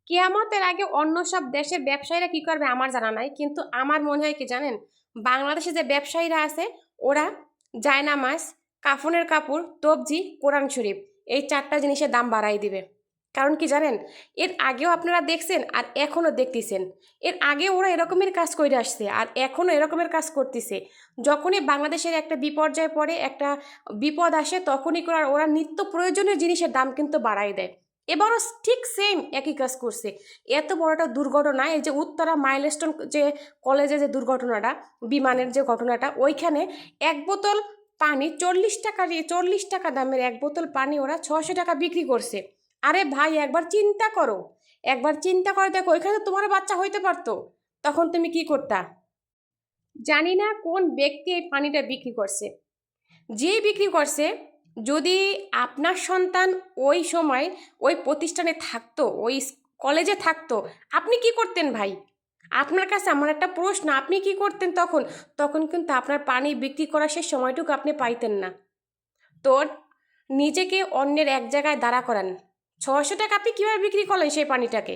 কিয়ামতের আগে অন্য সব দেশের ব্যবসায়ীরা কি করবে আমার জানা নাই, কিন্তু আমার মনে হয় কি জানেন, বাংলাদেশে যে ব্যবসায়ীরা আছে ওরা জায়নামাজ, কাফনের কাপড়, তবজি, কোরআন শরীফ এই চারটা জিনিসের দাম বাড়াই দিবে। কারণ কি জানেন, এর আগেও আপনারা দেখছেন আর এখনো দেখতেছেন। এর আগে ওরা এরকমের কাজ করে আসছে আর এখনো এরকমের কাজ করতেছে। যখনই বাংলাদেশের একটা বিপর্যয় পড়ে, একটা বিপদ আসে, তখনই ওরা নিত্য প্রয়োজনীয় জিনিসের দাম কিন্তু বাড়াই দেয়। এবারও ঠিক সেম একই কাজ করছে। এত বড় একটা দুর্ঘটনা, এই যে উত্তরা মাইলস্টোন যে কলেজে যে দুর্ঘটনাটা, বিমানের যে ঘটনাটা, ওইখানে এক বোতল পানি 40 টাকা, 40 টাকা দামের এক বোতল পানি ওরা 600 টাকা বিক্রি করছে। আরে ভাই একবার চিন্তা করো, একবার চিন্তা করে দেখো, ওইখানে তোমার বাচ্চা হইতে পারতো, তখন তুমি কি করতা? জানি না কোন ব্যক্তি এই পানিটা বিক্রি করছে। যে বিক্রি করছে, যদি আপনার সন্তান ওই সময় ওই প্রতিষ্ঠানে থাকতো, ওই কলেজে থাকতো, আপনি কি করতেন ভাই? আপনার কাছে আমার একটা প্রশ্ন, আপনি কি করতেন তখন? তখন কিন্তু আপনার পানি বিক্রি করার সে সময়টুকু আপনি পাইতেন না। তো নিজেকে অন্যের এক জায়গায় দাঁড়া করান। 600 টাকা আপনি কীভাবে বিক্রি করলেন সেই পানিটাকে?